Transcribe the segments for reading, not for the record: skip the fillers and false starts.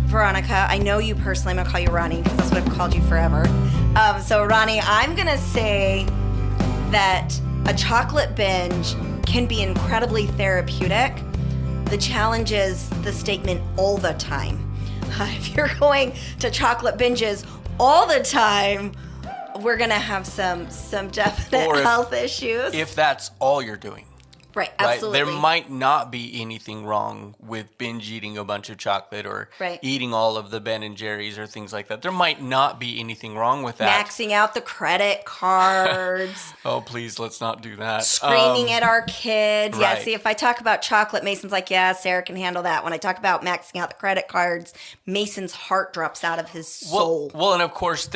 Veronica, I know you personally. I'm going to call you Ronnie because that's what I've called you forever. So, Ronnie, I'm going to say that a chocolate binge can be incredibly therapeutic. The challenge is the statement all the time. If you're going to chocolate binges all the time, we're going to have some definite health issues. If that's all you're doing. Right, absolutely. There might not be anything wrong with binge eating a bunch of chocolate or eating all of the Ben and Jerry's or things like that. There might not be anything wrong with that. Maxing out the credit cards. Oh, please, let's not do that. Screaming at our kids. Right. Yeah, see, if I talk about chocolate, Mason's like, yeah, Sarah can handle that. When I talk about maxing out the credit cards, Mason's heart drops out of his soul. Well, and of course,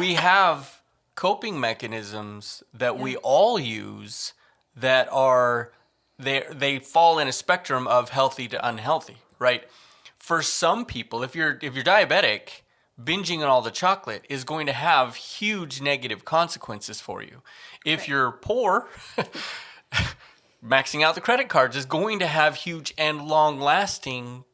we have coping mechanisms that we all use that are, they fall in a spectrum of healthy to unhealthy, right? For some people, if you're diabetic, binging on all the chocolate is going to have huge negative consequences for you. If you're poor, maxing out the credit cards is going to have huge and long-lasting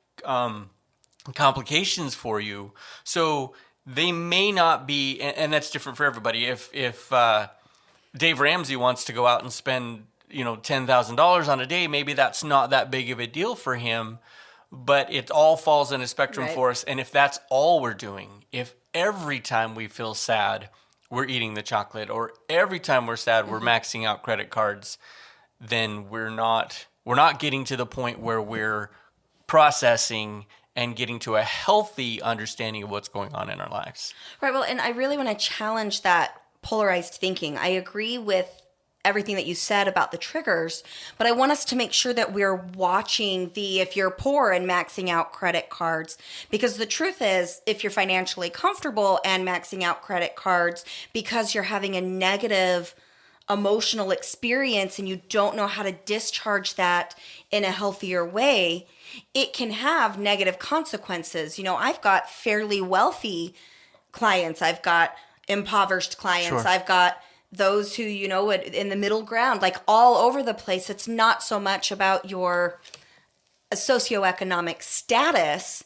complications for you. So they may not be, and that's different for everybody. If Dave Ramsey wants to go out and spend, $10,000 on a day, maybe that's not that big of a deal for him, but it all falls in a spectrum for us. And if that's all we're doing, if every time we feel sad, we're eating the chocolate, or every time we're sad, we're maxing out credit cards, then we're not getting to the point where we're processing and getting to a healthy understanding of what's going on in our lives. Right. Well, and I really want to challenge that polarized thinking. I agree with everything that you said about the triggers, but I want us to make sure that we're watching if you're poor and maxing out credit cards, because the truth is, if you're financially comfortable and maxing out credit cards because you're having a negative emotional experience and you don't know how to discharge that in a healthier way, it can have negative consequences. I've got fairly wealthy clients. I've got impoverished clients. Sure. I've got those who, in the middle ground, like all over the place. It's not so much about your socioeconomic status.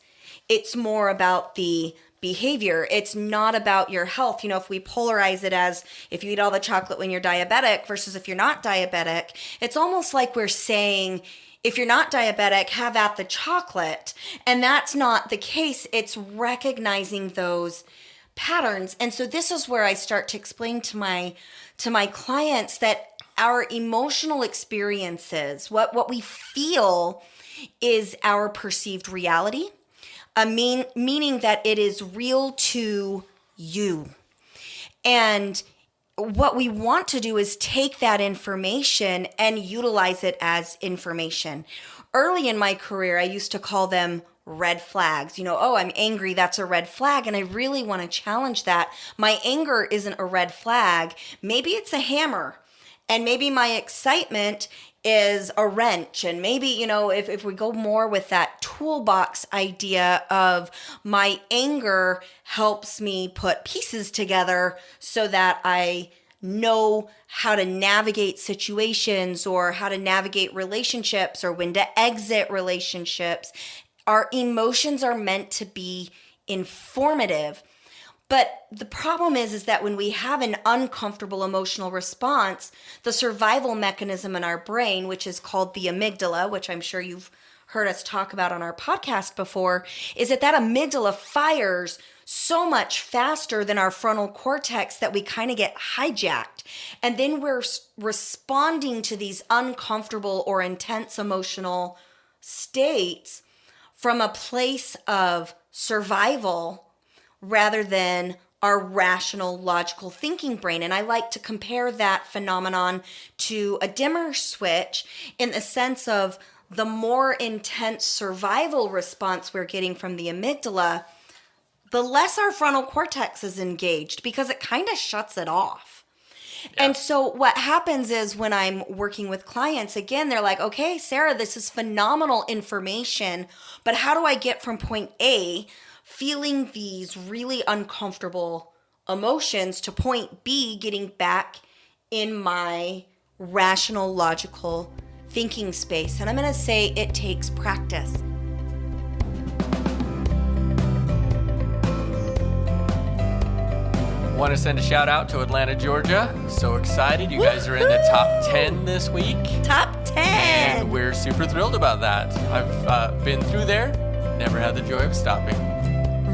It's more about the behavior. It's not about your health. If we polarize it as if you eat all the chocolate when you're diabetic versus if you're not diabetic, it's almost like we're saying, if you're not diabetic, have at the chocolate. And that's not the case. It's recognizing those patterns. And so this is where I start to explain to my clients that our emotional experiences, what we feel, is our perceived reality, meaning that it is real to you. And what we want to do is take that information and utilize it as information. Early in my career, I used to call them red flags. I'm angry, that's a red flag. And I really want to challenge that. My anger isn't a red flag. Maybe it's a hammer. And maybe my excitement is a wrench. And maybe, if we go more with that toolbox idea of my anger helps me put pieces together so that I know how to navigate situations or how to navigate relationships or when to exit relationships. Our emotions are meant to be informative. But the problem is that when we have an uncomfortable emotional response, the survival mechanism in our brain, which is called the amygdala, which I'm sure you've heard us talk about on our podcast before, is that amygdala fires so much faster than our frontal cortex that we kind of get hijacked. And then we're responding to these uncomfortable or intense emotional states from a place of survival rather than our rational, logical thinking brain. And I like to compare that phenomenon to a dimmer switch in the sense of the more intense survival response we're getting from the amygdala, the less our frontal cortex is engaged because it kind of shuts it off. Yeah. And so what happens is when I'm working with clients, again, they're like, okay, Sarah, this is phenomenal information, but how do I get from point A, feeling these really uncomfortable emotions, to point B, getting back in my rational, logical thinking space? And I'm going to say it takes practice. Want to send a shout out to Atlanta, Georgia. So excited. You guys are in the top 10 this week. Top 10. And we're super thrilled about that. I've been through there, never had the joy of stopping.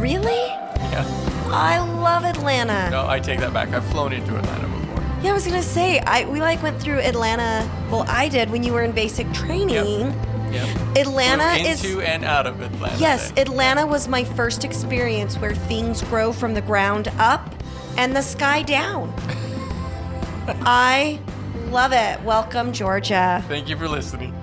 Really? Yeah. I love Atlanta. No, I take that back. I've flown into Atlanta before. Yeah, I was gonna say we went through Atlanta. Well, I did when you were in basic training. Yep. Atlanta Flew is into and out of Atlanta. yes. then. Atlanta was my first experience where things grow from the ground up and the sky down. I love it. Welcome, Georgia. Thank you for listening.